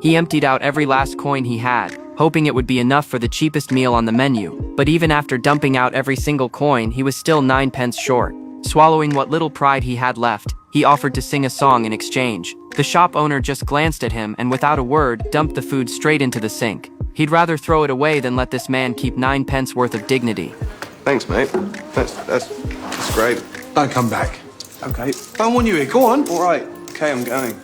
He emptied out every last coin he had, hoping it would be enough for the cheapest meal on the menu, but even after dumping out every single coin, he was still 9 pence short. Swallowing what little pride he had left, he offered to sing a song in exchange. The shop owner just glanced at him and without a word, dumped the food straight into the sink. He'd rather throw it away than let this man keep 9 pence worth of dignity. Thanks, mate. That's great. Don't come back. Okay. Don't want you here. Go on. All right. Okay, I'm going.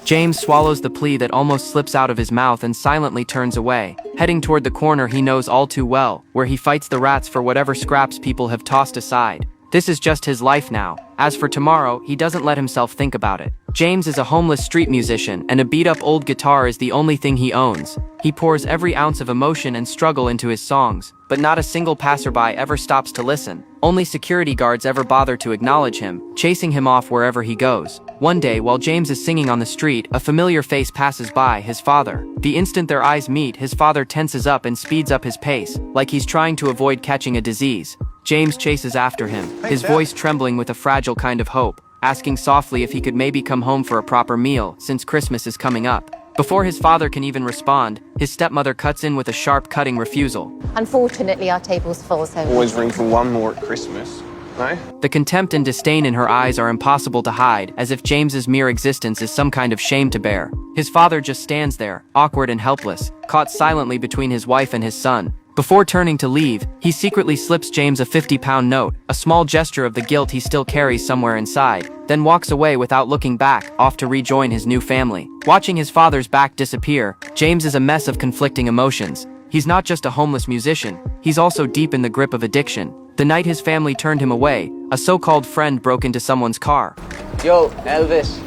James swallows the plea that almost slips out of his mouth and silently turns away, heading toward the corner he knows all too well, where he fights the rats for whatever scraps people have tossed aside. This is just his life now. As for tomorrow, he doesn't let himself think about it. James is a homeless street musician, and a beat-up old guitar is the only thing he owns. He pours every ounce of emotion and struggle into his songs, but not a single passerby ever stops to listen. Only security guards ever bother to acknowledge him, chasing him off wherever he goes. One day, while James is singing on the street, a familiar face passes by, his father. The instant their eyes meet, his father tenses up and speeds up his pace, like he's trying to avoid catching a disease. James chases after him, his voice trembling with a fragile kind of hope, asking softly if he could maybe come home for a proper meal, since Christmas is coming up. Before his father can even respond, his stepmother cuts in with a sharp, cutting refusal. Unfortunately, our table's full, so... Always room for one more at Christmas. No? The contempt and disdain in her eyes are impossible to hide, as if James's mere existence is some kind of shame to bear. His father just stands there, awkward and helpless, caught silently between his wife and his son. Before turning to leave, he secretly slips James a 50-pound note, a small gesture of the guilt he still carries somewhere inside, then walks away without looking back, off to rejoin his new family. Watching his father's back disappear, James is a mess of conflicting emotions. He's not just a homeless musician, he's also deep in the grip of addiction. The night his family turned him away, a so-called friend broke into someone's car. Yo, Elvis,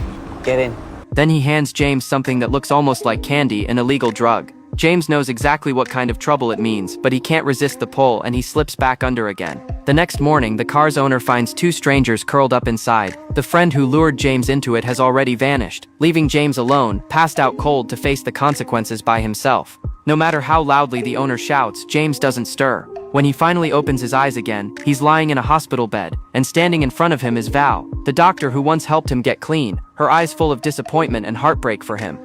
get in. Then he hands James something that looks almost like candy, an illegal drug. James knows exactly what kind of trouble it means, but he can't resist the pull and he slips back under again. The next morning, the car's owner finds 2 strangers curled up inside. The friend who lured James into it has already vanished, leaving James alone, passed out cold to face the consequences by himself. No matter how loudly the owner shouts, James doesn't stir. When he finally opens his eyes again, he's lying in a hospital bed, and standing in front of him is Val, the doctor who once helped him get clean, her eyes full of disappointment and heartbreak for him.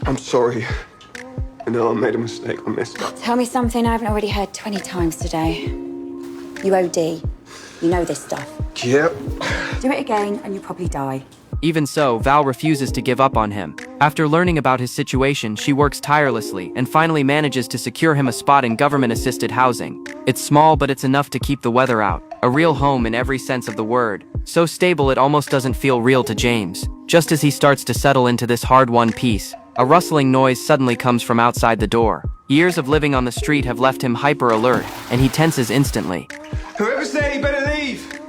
I'm sorry. I know I made a mistake. I messed up. Tell me something I haven't already heard 20 times today. You OD. You know this stuff. Yep. Do it again and you'll probably die. Even so, Val refuses to give up on him. After learning about his situation, she works tirelessly and finally manages to secure him a spot in government-assisted housing. It's small, but it's enough to keep the weather out. A real home in every sense of the word. So stable it almost doesn't feel real to James. Just as he starts to settle into this hard-won peace, a rustling noise suddenly comes from outside the door. Years of living on the street have left him hyper-alert, and he tenses instantly. Whoever's there, you better leave!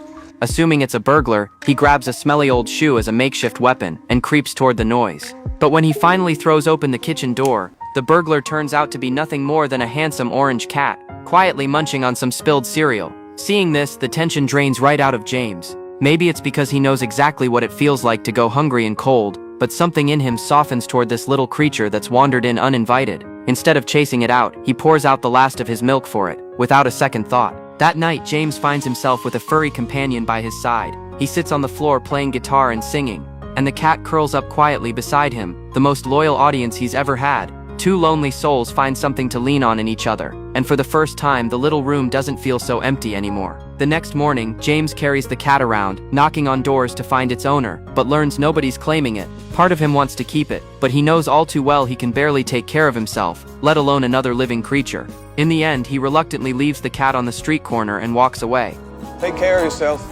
Assuming it's a burglar, he grabs a smelly old shoe as a makeshift weapon and creeps toward the noise. But when he finally throws open the kitchen door, the burglar turns out to be nothing more than a handsome orange cat, quietly munching on some spilled cereal. Seeing this, the tension drains right out of James. Maybe it's because he knows exactly what it feels like to go hungry and cold, but something in him softens toward this little creature that's wandered in uninvited. Instead of chasing it out, he pours out the last of his milk for it, without a second thought. That night, James finds himself with a furry companion by his side. He sits on the floor playing guitar and singing, and the cat curls up quietly beside him, the most loyal audience he's ever had. 2 lonely souls find something to lean on in each other, and for the first time, the little room doesn't feel so empty anymore. The next morning, James carries the cat around, knocking on doors to find its owner, but learns nobody's claiming it. Part of him wants to keep it, but he knows all too well he can barely take care of himself, let alone another living creature. In the end, he reluctantly leaves the cat on the street corner and walks away. Take care of yourself.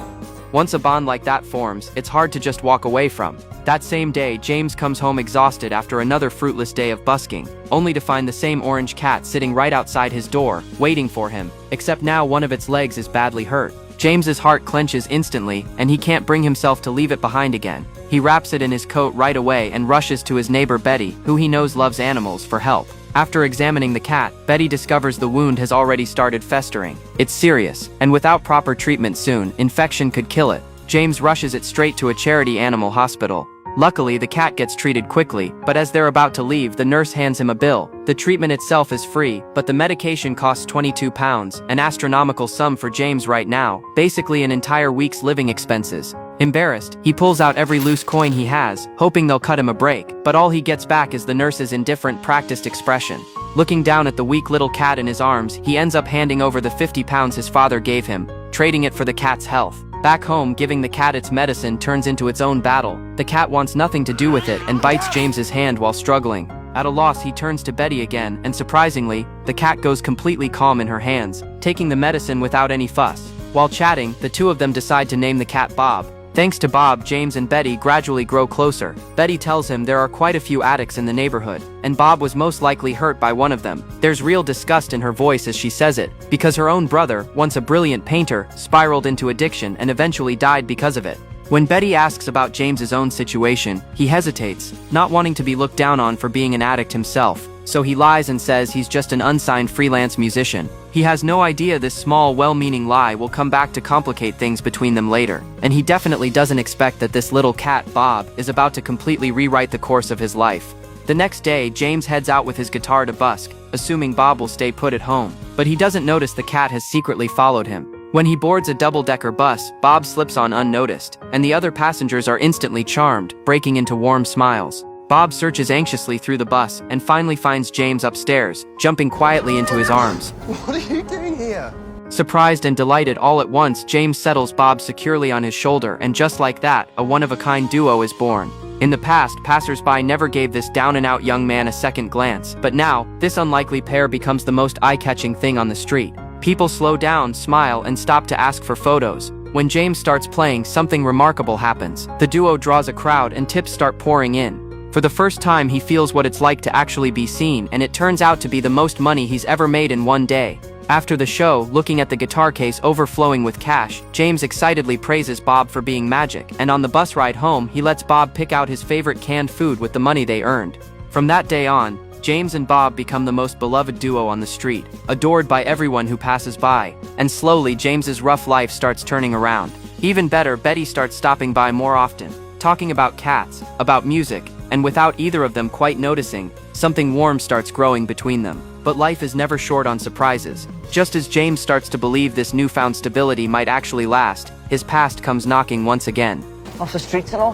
Once a bond like that forms, it's hard to just walk away from. That same day, James comes home exhausted after another fruitless day of busking, only to find the same orange cat sitting right outside his door, waiting for him, except now one of its legs is badly hurt. James's heart clenches instantly, and he can't bring himself to leave it behind again. He wraps it in his coat right away and rushes to his neighbor Betty, who he knows loves animals, for help. After examining the cat, Betty discovers the wound has already started festering. It's serious, and without proper treatment soon, infection could kill it. James rushes it straight to a charity animal hospital. Luckily, the cat gets treated quickly, but as they're about to leave, the nurse hands him a bill. The treatment itself is free, but the medication costs £22, an astronomical sum for James right now, basically an entire week's living expenses. Embarrassed, he pulls out every loose coin he has, hoping they'll cut him a break, but all he gets back is the nurse's indifferent, practiced expression. Looking down at the weak little cat in his arms, he ends up handing over the 50 pounds his father gave him, trading it for the cat's health. Back home, giving the cat its medicine turns into its own battle. The cat wants nothing to do with it and bites James's hand while struggling. At a loss, he turns to Betty again, and surprisingly, the cat goes completely calm in her hands, taking the medicine without any fuss. While chatting, the two of them decide to name the cat Bob. Thanks to Bob, James and Betty gradually grow closer. Betty tells him there are quite a few addicts in the neighborhood, and Bob was most likely hurt by one of them. There's real disgust in her voice as she says it, because her own brother, once a brilliant painter, spiraled into addiction and eventually died because of it. When Betty asks about James's own situation, he hesitates, not wanting to be looked down on for being an addict himself, so he lies and says he's just an unsigned freelance musician. He has no idea this small, well-meaning lie will come back to complicate things between them later, and he definitely doesn't expect that this little cat, Bob, is about to completely rewrite the course of his life. The next day, James heads out with his guitar to busk, assuming Bob will stay put at home, but he doesn't notice the cat has secretly followed him. When he boards a double-decker bus, Bob slips on unnoticed, and the other passengers are instantly charmed, breaking into warm smiles. Bob searches anxiously through the bus and finally finds James upstairs, jumping quietly into his arms. What are you doing here? Surprised and delighted all at once, James settles Bob securely on his shoulder, and just like that, a one-of-a-kind duo is born. In the past, passers-by never gave this down-and-out young man a second glance, but now, this unlikely pair becomes the most eye-catching thing on the street. People slow down, smile, and stop to ask for photos. When James starts playing, something remarkable happens. The duo draws a crowd and tips start pouring in. For the first time, he feels what it's like to actually be seen, and it turns out to be the most money he's ever made in one day. After the show, looking at the guitar case overflowing with cash, James excitedly praises Bob for being magic, and on the bus ride home, he lets Bob pick out his favorite canned food with the money they earned. From that day on, James and Bob become the most beloved duo on the street, adored by everyone who passes by, and slowly James's rough life starts turning around. Even better, Betty starts stopping by more often, talking about cats, about music, and without either of them quite noticing, something warm starts growing between them. But life is never short on surprises. Just as James starts to believe this newfound stability might actually last, his past comes knocking once again. Off the streets and all?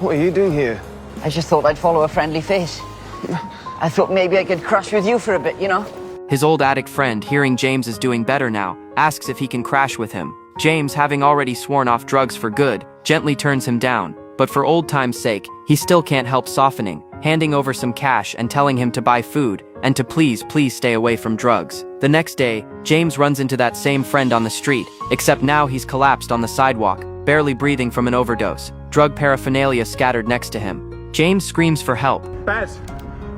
What are you doing here? I just thought I'd follow a friendly face. I thought maybe I could crash with you for a bit, you know? His old addict friend, hearing James is doing better now, asks if he can crash with him. James, having already sworn off drugs for good, gently turns him down. But for old time's sake, he still can't help softening, handing over some cash and telling him to buy food, and to please stay away from drugs. The next day, James runs into that same friend on the street, except now he's collapsed on the sidewalk, barely breathing from an overdose, drug paraphernalia scattered next to him. James screams for help. Baz,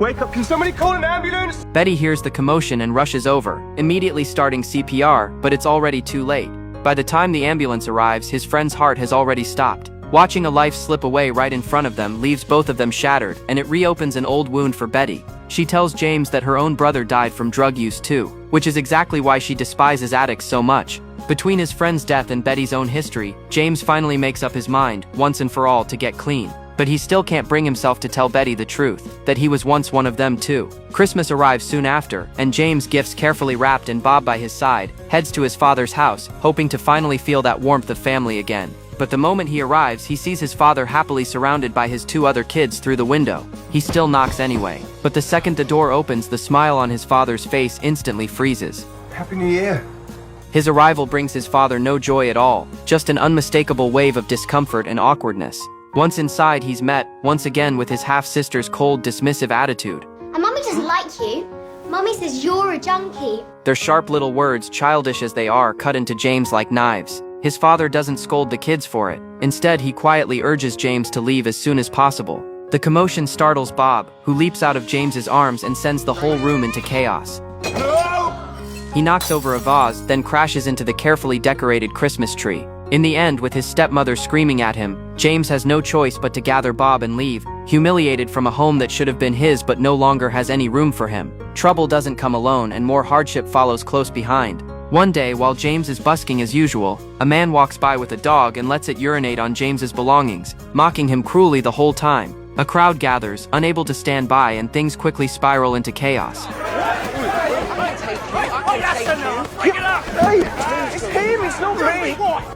wake up, can somebody call an ambulance? Betty hears the commotion and rushes over, immediately starting CPR, but it's already too late. By the time the ambulance arrives, his friend's heart has already stopped. Watching a life slip away right in front of them leaves both of them shattered, and it reopens an old wound for Betty. She tells James that her own brother died from drug use too, which is exactly why she despises addicts so much. Between his friend's death and Betty's own history, James finally makes up his mind, once and for all, to get clean. But he still can't bring himself to tell Betty the truth, that he was once one of them too. Christmas arrives soon after, and James, gifts carefully wrapped and Bob by his side, heads to his father's house, hoping to finally feel that warmth of family again. But the moment he arrives, he sees his father happily surrounded by his two other kids through the window. He still knocks anyway. But the second the door opens, the smile on his father's face instantly freezes. Happy New Year. His arrival brings his father no joy at all, just an unmistakable wave of discomfort and awkwardness. Once inside, he's met, once again, with his half-sister's cold, dismissive attitude. And Mummy doesn't like you. Mummy says you're a junkie. Their sharp little words, childish as they are, cut into James like knives. His father doesn't scold the kids for it. Instead, he quietly urges James to leave as soon as possible. The commotion startles Bob, who leaps out of James's arms and sends the whole room into chaos. He knocks over a vase, then crashes into the carefully decorated Christmas tree. In the end, with his stepmother screaming at him, James has no choice but to gather Bob and leave, humiliated from a home that should have been his but no longer has any room for him. Trouble doesn't come alone, and more hardship follows close behind. One day, while James is busking as usual, a man walks by with a dog and lets it urinate on James's belongings, mocking him cruelly the whole time. A crowd gathers, unable to stand by, and things quickly spiral into chaos. Hey, it's him, it's not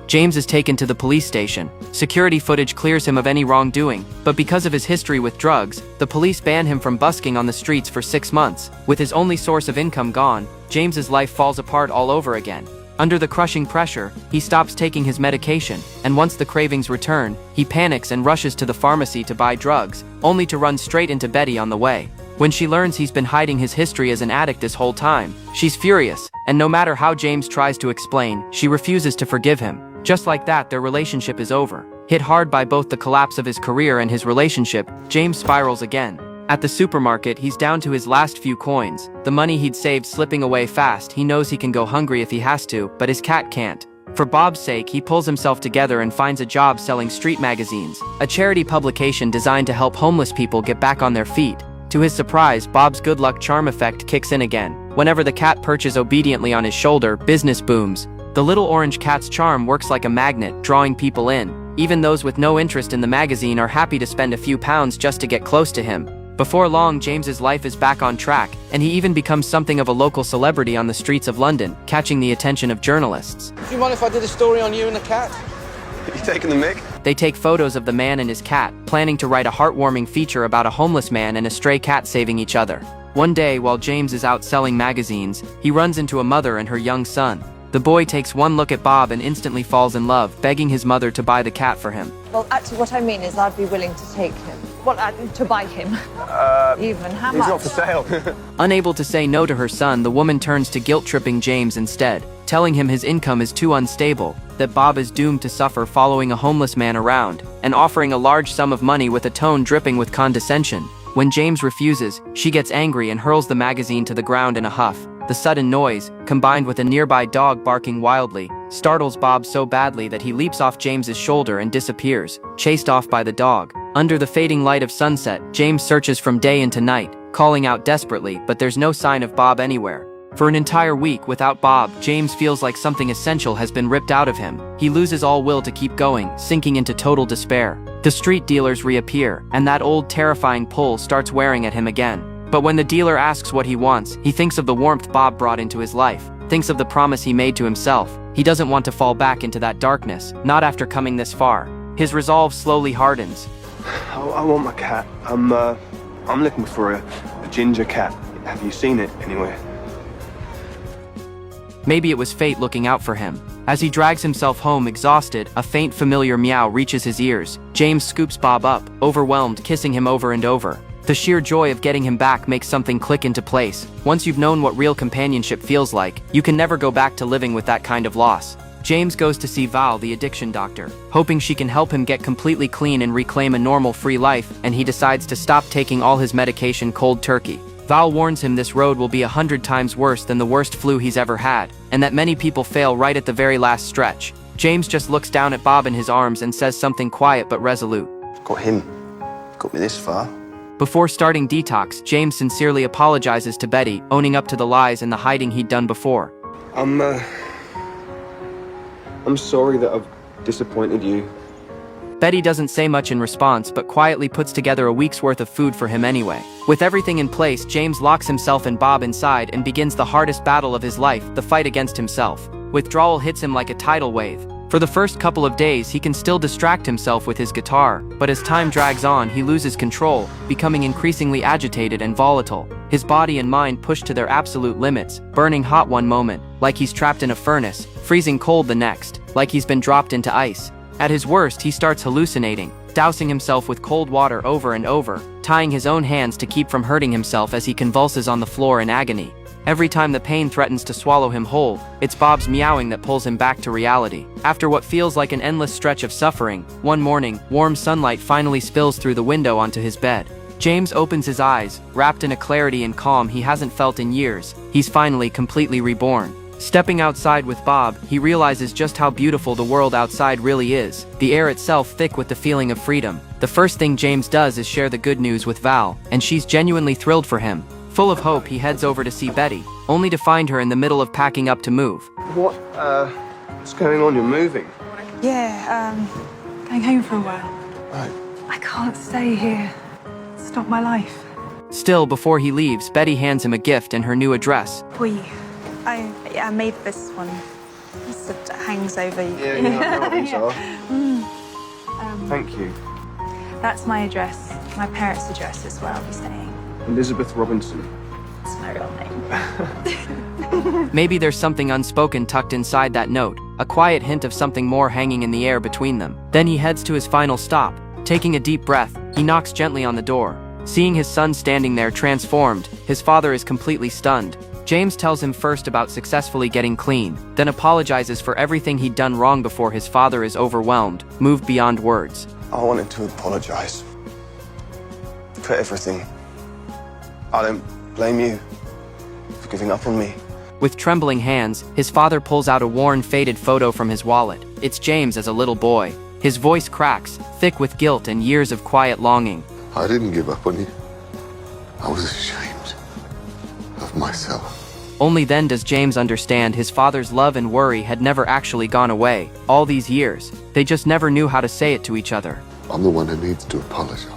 James is taken to the police station. Security footage clears him of any wrongdoing, but because of his history with drugs, the police ban him from busking on the streets for 6 months. With his only source of income gone, James's life falls apart all over again. Under the crushing pressure, he stops taking his medication, and once the cravings return, he panics and rushes to the pharmacy to buy drugs, only to run straight into Betty on the way. When she learns he's been hiding his history as an addict this whole time, she's furious, and no matter how James tries to explain, she refuses to forgive him. Just like that, their relationship is over. Hit hard by both the collapse of his career and his relationship, James spirals again. At the supermarket, he's down to his last few coins, the money he'd saved slipping away fast. He knows he can go hungry if he has to, but his cat can't. For Bob's sake, he pulls himself together and finds a job selling street magazines, a charity publication designed to help homeless people get back on their feet. To his surprise, Bob's good luck charm effect kicks in again. Whenever the cat perches obediently on his shoulder, business booms. The little orange cat's charm works like a magnet, drawing people in. Even those with no interest in the magazine are happy to spend a few pounds just to get close to him. Before long, James's life is back on track, and he even becomes something of a local celebrity on the streets of London, catching the attention of journalists. Do you mind if I did a story on you and the cat? You taking the mic? They take photos of the man and his cat, planning to write a heartwarming feature about a homeless man and a stray cat saving each other. One day, while James is out selling magazines, he runs into a mother and her young son. The boy takes one look at Bob and instantly falls in love, begging his mother to buy the cat for him. Well, actually, what I mean is I'd be willing to take him. Well, to buy him. Even how He's much? not for sale. Unable to say no to her son, the woman turns to guilt-tripping James instead, telling him his income is too unstable, that Bob is doomed to suffer following a homeless man around, and offering a large sum of money with a tone dripping with condescension. When James refuses, she gets angry and hurls the magazine to the ground in a huff. The sudden noise, combined with a nearby dog barking wildly, startles Bob so badly that he leaps off James's shoulder and disappears, chased off by the dog. Under the fading light of sunset, James searches from day into night, calling out desperately, but there's no sign of Bob anywhere. For an entire week without Bob, James feels like something essential has been ripped out of him. He loses all will to keep going, sinking into total despair. The street dealers reappear, and that old terrifying pull starts wearing at him again. But when the dealer asks what he wants, he thinks of the warmth Bob brought into his life, thinks of the promise he made to himself. He doesn't want to fall back into that darkness, not after coming this far. His resolve slowly hardens. I want my cat. I'm looking for a ginger cat. Have you seen it anywhere? Maybe it was fate looking out for him. As he drags himself home exhausted, a faint familiar meow reaches his ears. James scoops Bob up, overwhelmed, kissing him over and over. The sheer joy of getting him back makes something click into place. Once you've known what real companionship feels like, you can never go back to living with that kind of loss. James goes to see Val, the addiction doctor, hoping she can help him get completely clean and reclaim a normal, free life, and he decides to stop taking all his medication cold turkey. Val warns him this road will be 100 times worse than the worst flu he's ever had, and that many people fail right at the very last stretch. James just looks down at Bob in his arms and says something quiet but resolute. Got him. Got me this far. Before starting detox, James sincerely apologizes to Betty, owning up to the lies and the hiding he'd done before. I'm sorry that I've disappointed you. Betty doesn't say much in response, but quietly puts together a week's worth of food for him anyway. With everything in place, James locks himself and Bob inside and begins the hardest battle of his life, the fight against himself. Withdrawal hits him like a tidal wave. For the first couple of days, he can still distract himself with his guitar, but as time drags on, he loses control, becoming increasingly agitated and volatile. His body and mind push to their absolute limits, burning hot one moment, like he's trapped in a furnace, freezing cold the next, like he's been dropped into ice. At his worst, he starts hallucinating, dousing himself with cold water over and over, tying his own hands to keep from hurting himself as he convulses on the floor in agony. Every time the pain threatens to swallow him whole, it's Bob's meowing that pulls him back to reality. After what feels like an endless stretch of suffering, one morning, warm sunlight finally spills through the window onto his bed. James opens his eyes, wrapped in a clarity and calm he hasn't felt in years. He's finally completely reborn. Stepping outside with Bob, he realizes just how beautiful the world outside really is, the air itself thick with the feeling of freedom. The first thing James does is share the good news with Val, and she's genuinely thrilled for him. Full of hope, he heads over to see Betty, only to find her in the middle of packing up to move. What's going on? You're moving. Yeah, going home for a while. Right. I can't stay here. It's not my life. Still, before he leaves, Betty hands him a gift and her new address. For you. I made this one. that hangs over you. Yeah, I know what these are. Thank you. That's my address, my parents' address as well, you're saying. Elizabeth Robinson. It's my real name. Maybe there's something unspoken tucked inside that note, a quiet hint of something more hanging in the air between them. Then he heads to his final stop. Taking a deep breath, he knocks gently on the door. Seeing his son standing there transformed, his father is completely stunned. James tells him first about successfully getting clean, then apologizes for everything he'd done wrong before his father is overwhelmed, moved beyond words. I wanted to apologize for everything. I don't blame you for giving up on me. With trembling hands, his father pulls out a worn, faded photo from his wallet. It's James as a little boy. His voice cracks, thick with guilt and years of quiet longing. I didn't give up on you. I was ashamed of myself. Only then does James understand his father's love and worry had never actually gone away. All these years, they just never knew how to say it to each other. I'm the one who needs to apologize.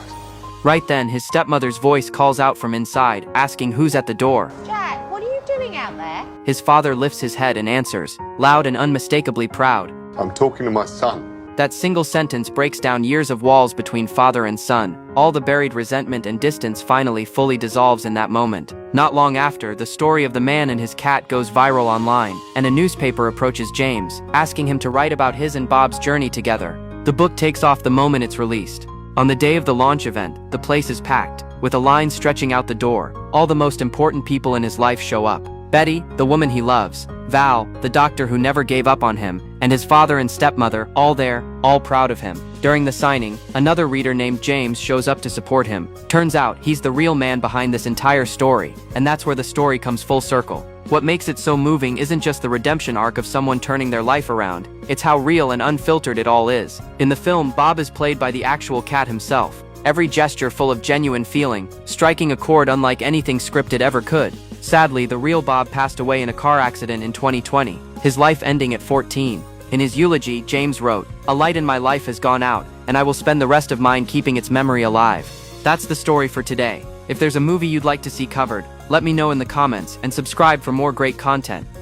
Right then, his stepmother's voice calls out from inside, asking who's at the door. Jack, what are you doing out there? His father lifts his head and answers, loud and unmistakably proud. I'm talking to my son. That single sentence breaks down years of walls between father and son. All the buried resentment and distance finally fully dissolves in that moment. Not long after, the story of the man and his cat goes viral online, and a newspaper approaches James, asking him to write about his and Bob's journey together. The book takes off the moment it's released. On the day of the launch event, the place is packed, with a line stretching out the door. All the most important people in his life show up. Betty, the woman he loves, Val, the doctor who never gave up on him, and his father and stepmother, all there, all proud of him. During the signing, another reader named James shows up to support him. Turns out, he's the real man behind this entire story, and that's where the story comes full circle. What makes it so moving isn't just the redemption arc of someone turning their life around, it's how real and unfiltered it all is. In the film, Bob is played by the actual cat himself. Every gesture full of genuine feeling, striking a chord unlike anything scripted ever could. Sadly, the real Bob passed away in a car accident in 2020, his life ending at 14. In his eulogy, James wrote, "A light in my life has gone out, and I will spend the rest of mine keeping its memory alive." That's the story for today. If there's a movie you'd like to see covered, let me know in the comments and subscribe for more great content.